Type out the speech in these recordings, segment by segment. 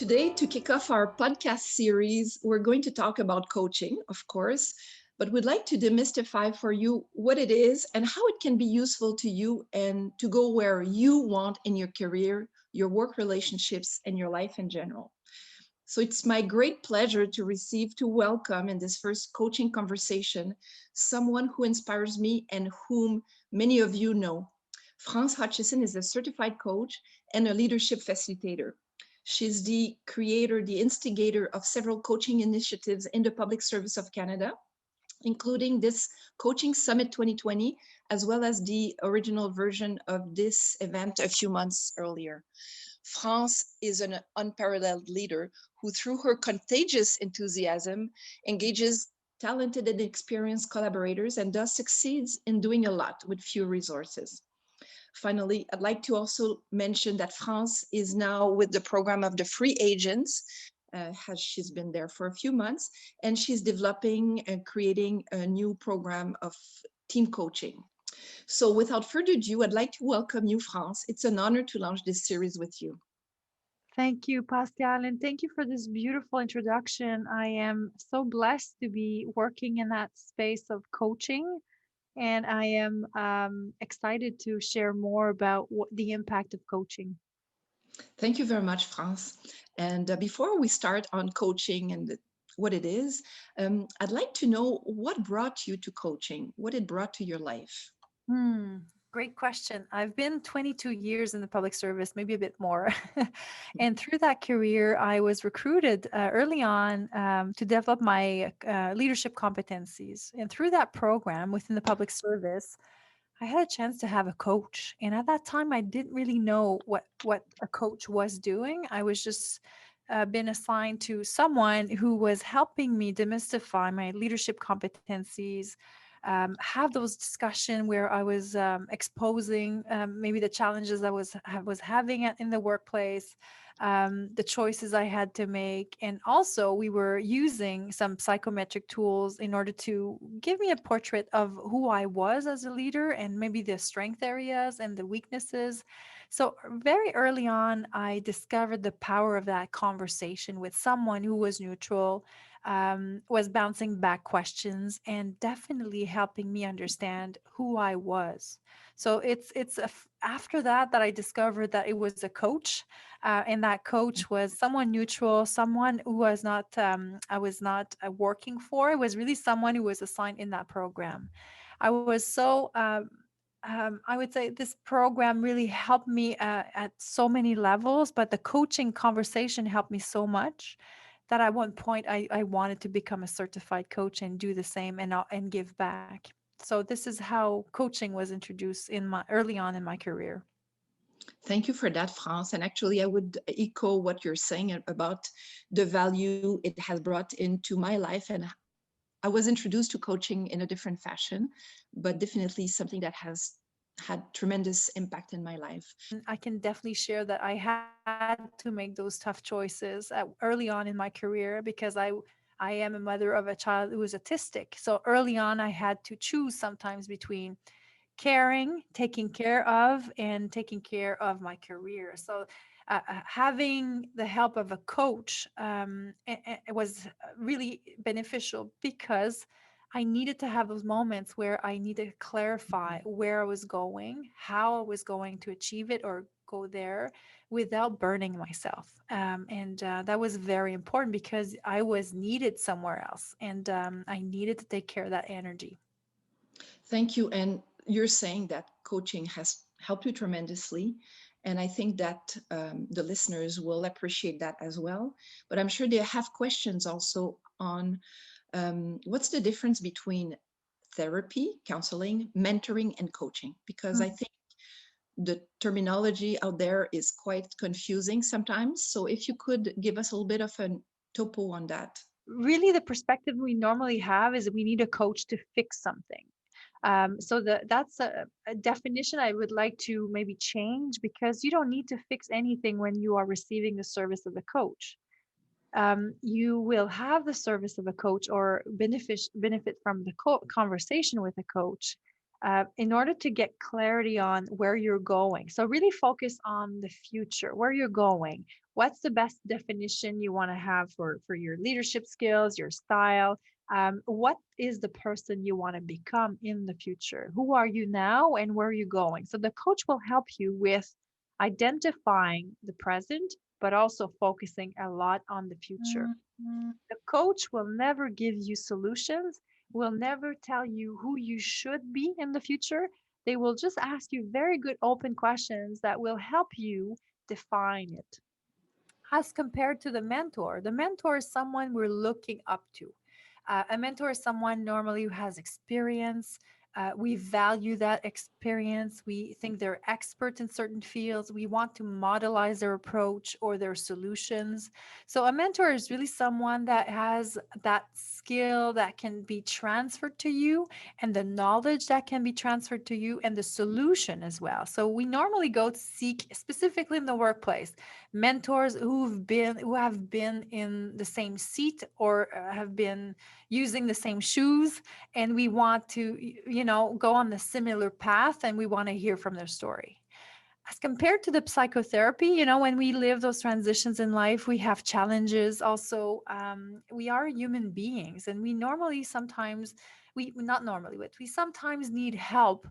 Today, to kick off our podcast series, we're going to talk about coaching, of course, but we'd like to demystify for you what it is and how it can be useful to you and to go where you want in your career, your work relationships, and your life in general. So it's my great pleasure to welcome in this first coaching conversation someone who inspires me and whom many of you know. France Hutchison is a certified coach and a leadership facilitator. She's the creator, the instigator of several coaching initiatives in the public service of Canada, including this Coaching Summit 2020, as well as the original version of this event a few months earlier. France is an unparalleled leader who, through her contagious enthusiasm, engages talented and experienced collaborators and thus succeeds in doing a lot with few resources. Finally, I'd like to also mention that France is now with the program of the free agents, has she's been there for a few months, and she's developing and creating a new program of team coaching. So without further ado, I'd like to welcome you, France. It's an honor to launch this series with you. Thank you, Pascale, and thank you for this beautiful introduction. I am so blessed to be working in that space of coaching, and I am excited to share more about the impact of coaching. Thank you very much, France. And before we start on coaching and what it is, I'd like to know what brought you to coaching, what it brought to your life. Hmm, Great question. I've been 22 years in the public service, maybe a bit more. And through that career, I was recruited early on to develop my leadership competencies. And through that program within the public service, I had a chance to have a coach. And at that time, I didn't really know what a coach was doing. I was just been assigned to someone who was helping me demystify my leadership competencies, have those discussion where I was exposing maybe the challenges I was having in the workplace, the choices I had to make, and also we were using some psychometric tools in order to give me a portrait of who I was as a leader and maybe the strength areas and the weaknesses. So very early on, I discovered the power of that conversation with someone who was neutral, was bouncing back questions and definitely helping me understand who I was. So after that I discovered that it was a coach, and that coach was someone neutral, someone who was not I was not working for. It was really someone who was assigned in that program. I was so I would say this program really helped me at so many levels, but the coaching conversation helped me so much that at one point I wanted to become a certified coach and do the same and give back. So this is how coaching was introduced in my early on in my career. Thank you for that, France. And actually, I would echo what you're saying about the value it has brought into my life. And I was introduced to coaching in a different fashion, but definitely something that has had tremendous impact in my life. I can definitely share that I had to make those tough choices early on in my career because I am a mother of a child who is autistic. So early on, I had to choose sometimes between caring, taking care of, and taking care of my career. So, having the help of a coach it was really beneficial because I needed to have those moments where I needed to clarify where I was going, how I was going to achieve it or go there without burning myself. And that was very important because I was needed somewhere else and I needed to take care of that energy. Thank you. And you're saying that coaching has helped you tremendously. And I think that the listeners will appreciate that as well. But I'm sure they have questions also on what's the difference between therapy, counseling, mentoring, and coaching? Because I think the terminology out there is quite confusing sometimes. So if you could give us a little bit of a topo on that. Really, the perspective we normally have is that we need a coach to fix something. That's a definition I would like to maybe change because you don't need to fix anything when you are receiving the service of a coach. You will have the service of a coach or benefit from the conversation with a coach in order to get clarity on where you're going. So really focus on the future, where you're going, What's the best definition you want to have for your leadership skills, your style? What is the person you want to become in the future? Who are you now and where are you going? So the coach will help you with identifying the present, but also focusing a lot on the future. The coach will never give you solutions, will never tell you who you should be in the future. They will just ask you very good open questions that will help you define it. As compared to the mentor is someone we're looking up to. A mentor is someone normally who has experience. We value that experience. We think they're expert in certain fields. We want to modelize their approach or their solutions. So a mentor is really someone that has that skill that can be transferred to you, and the knowledge that can be transferred to you, and the solution as well. So we normally go to seek, specifically in the workplace, mentors who have been in the same seat or have been using the same shoes, and we want to go on the similar path, and we want to hear from their story. As compared to the psychotherapy, when we live those transitions in life, we have challenges also. We are human beings, and we normally sometimes, we not normally, but we sometimes need help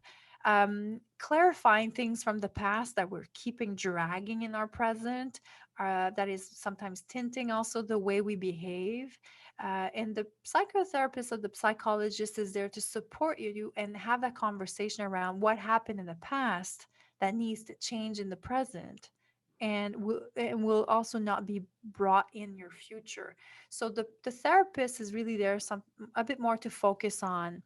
clarifying things from the past that we're keeping dragging in our present, that is sometimes tinting also the way we behave. And the psychotherapist or the psychologist is there to support you and have that conversation around what happened in the past that needs to change in the present, and will also not be brought in your future. So the therapist is really there some a bit more to focus on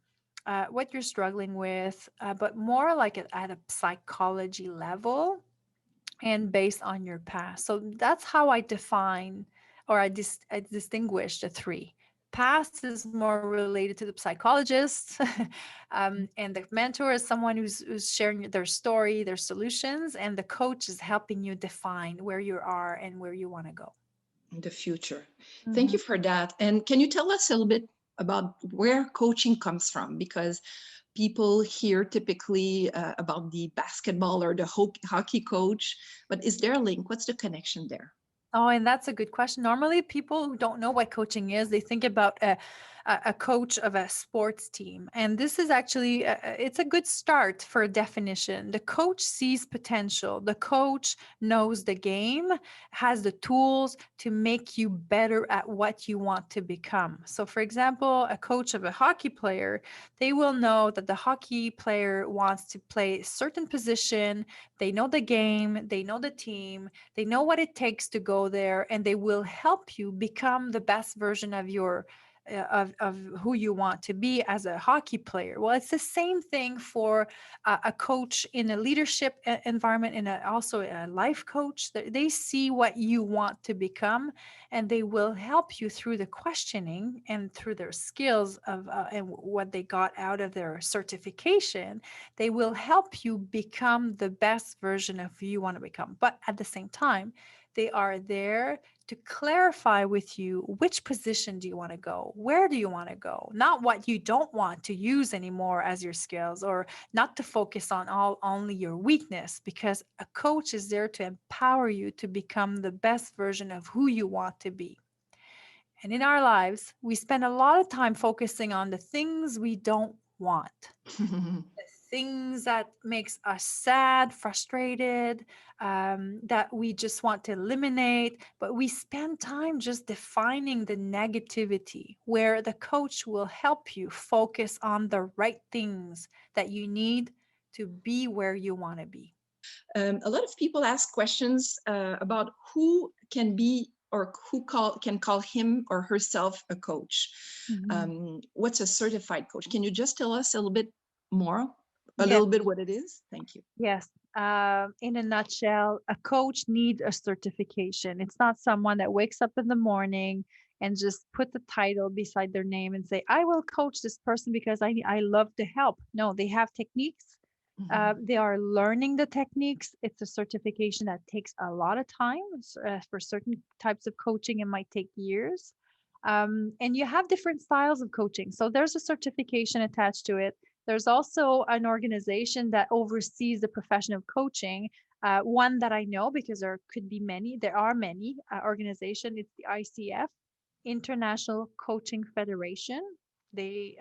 what you're struggling with, but more like at a psychology level and based on your past. So that's how I define, or I distinguish the three. Past is more related to the psychologist, and the mentor is someone who's sharing their story, their solutions, and the coach is helping you define where you are and where you want to go. In the future. Thank Mhm. you for that. And can you tell us a little bit about where coaching comes from? Because people hear typically about the basketball or the hockey coach, but is there a link? What's the connection there? Oh, and that's a good question. Normally, people who don't know what coaching is, they think about a coach of a sports team. And this is actually, it's a good start for a definition. The coach sees potential. The coach knows the game, has the tools to make you better at what you want to become. So, for example, a coach of a hockey player, they will know that the hockey player wants to play a certain position. They know the game, they know the team, they know what it takes to go there, and they will help you become the best version of your of who you want to be as a hockey player. Well, it's the same thing for a coach in a leadership environment, and also a life coach. They see what you want to become, and they will help you through the questioning and through their skills of and what they got out of their certification. They will help you become the best version of who you want to become. But at the same time, they are there to clarify with you, which position do you want to go? Where do you want to go? Not what you don't want to use anymore as your skills, or not to focus on only your weakness, because a coach is there to empower you to become the best version of who you want to be. And in our lives, we spend a lot of time focusing on the things we don't want, the things that makes us sad, frustrated, that we just want to eliminate. But we spend time just defining the negativity, where the coach will help you focus on the right things that you need to be where you want to be. A lot of people ask questions about who can be or can call him or herself a coach. Mhm. What's a certified coach? Can you just tell us a little bit more, a Yes. little bit what it is? Thank you. Yes. In a nutshell, a coach needs a certification. It's not someone that wakes up in the morning and just put the title beside their name and say, I will coach this person because I love to help. No, they have techniques. Mhm. They are learning the techniques. It's a certification that takes a lot of time. For certain types of coaching, it might take years. And you have different styles of coaching. So there's a certification attached to it. There's also an organization that oversees the profession of coaching. One that I know, because there could be many, there are many organizations. It's the ICF, International Coaching Federation. They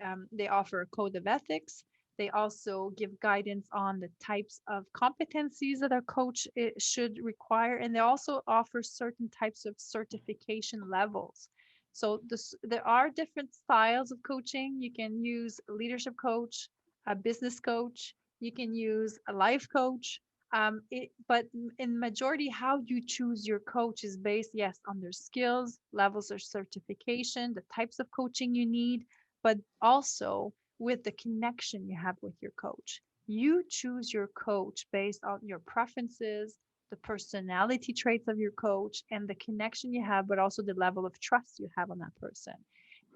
offer a code of ethics. They also give guidance on the types of competencies that a coach should require, and they also offer certain types of certification levels. So there are different styles of coaching. You can use a leadership coach, a business coach. You can use a life coach. But in majority, how you choose your coach is based, yes, on their skills, levels of certification, the types of coaching you need, but also with the connection you have with your coach. You choose your coach based on your preferences, the personality traits of your coach, and the connection you have, but also the level of trust you have on that person.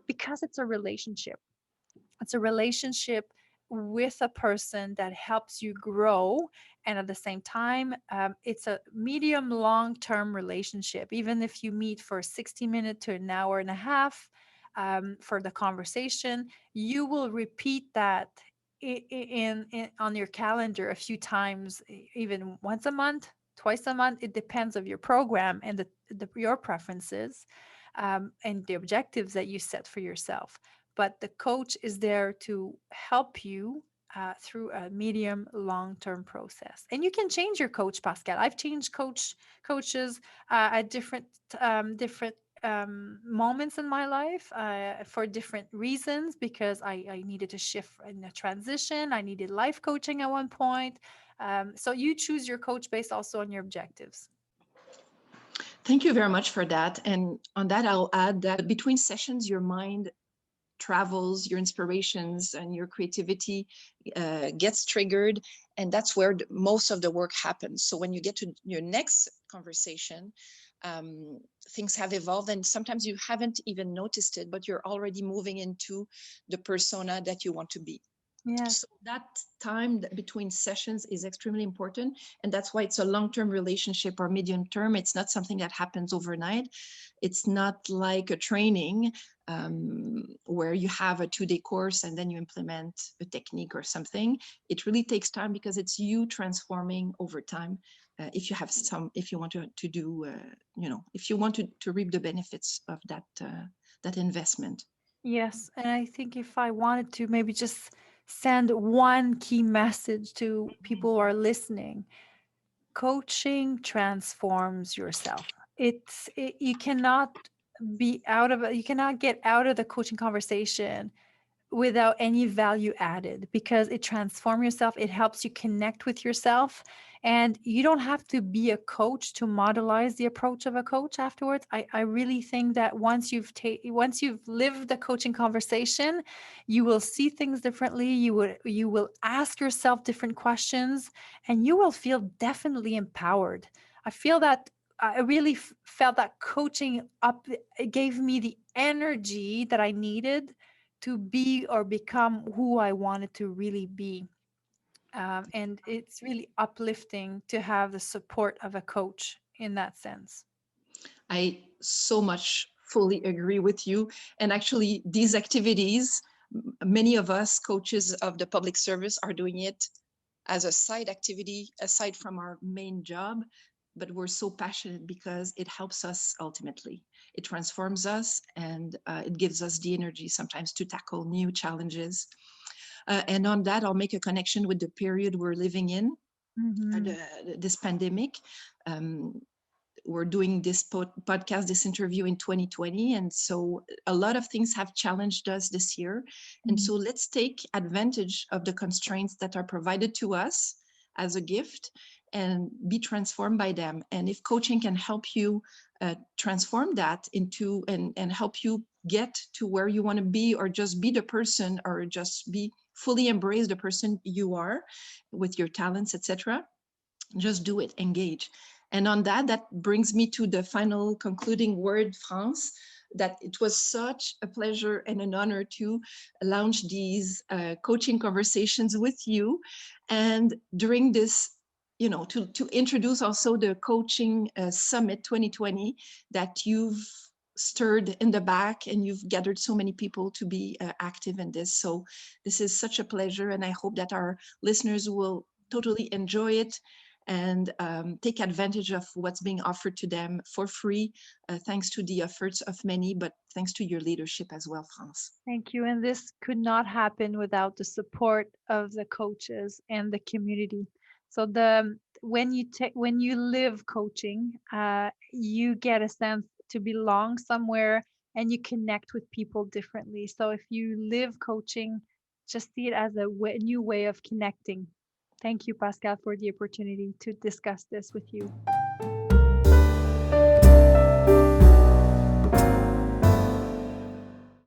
Because it's a relationship. It's a relationship with a person that helps you grow. And at the same time, it's a medium long term relationship. Even if you meet for 60 minutes to an hour and a half for the conversation, you will repeat that in on your calendar a few times, even once a month, twice a month. It depends of your program and your preferences, and the objectives that you set for yourself. But the coach is there to help you through a medium long term process. And you can change your coach, Pascal. I've changed coaches at different moments in my life for different reasons, because I needed to shift in a transition. I needed life coaching at one point. So you choose your coach based also on your objectives. Thank you very much for that. And on that, I'll add that between sessions, your mind travels, your inspirations and your creativity gets triggered. And that's where most of the work happens. So when you get to your next conversation, things have evolved, and sometimes you haven't even noticed it, but you're already moving into the persona that you want to be. Yes. So that time between sessions is extremely important. And that's why it's a long-term relationship or medium term. It's not something that happens overnight. It's not like a training where you have a 2-day course and then you implement a technique or something. It really takes time because it's you transforming over time. If you have if you want to do, if you want to reap the benefits of that investment. Yes, and I think if I wanted to maybe just send one key message to people who are listening, coaching transforms yourself. You cannot you cannot get out of the coaching conversation without any value added, because it transforms yourself. It helps you connect with yourself, and you don't have to be a coach to modelize the approach of a coach afterwards. I really think that once you've lived the coaching conversation, you will see things differently. You will ask yourself different questions, and you will feel definitely empowered. I feel that I really felt that coaching up it gave me the energy that I needed to be or become who I wanted to really be. And it's really uplifting to have the support of a coach in that sense. I so much fully agree with you. And actually, these activities, many of us coaches of the public service are doing it as a side activity aside from our main job. But we're so passionate because it helps us ultimately. It transforms us, and it gives us the energy sometimes to tackle new challenges. And on that, I'll make a connection with the period we're living in, Mm-hmm. this pandemic. Um, we're doing this podcast, this interview in 2020. And so a lot of things have challenged us this year. And Mm-hmm. so let's take advantage of the constraints that are provided to us as a gift and be transformed by them. And if coaching can help you transform that into and help you get to where you want to be, or just be the person, or just be fully embrace the person you are with your talents, etc., just do it, engage. And on that, that brings me to the final concluding word, France, that it was such a pleasure and an honor to launch these coaching conversations with you. And during this, to introduce also the Coaching Summit 2020 that you've stirred in the back, and you've gathered so many people to be active in this. So this is such a pleasure, and I hope that our listeners will totally enjoy it. and take advantage of what's being offered to them for free, thanks to the efforts of many, but thanks to your leadership as well, France. Thank you. And this could not happen without the support of the coaches and the community. So when you live coaching, you get a sense to belong somewhere and you connect with people differently. So if you live coaching, just see it as a new way of connecting. Thank you, Pascal, for the opportunity to discuss this with you.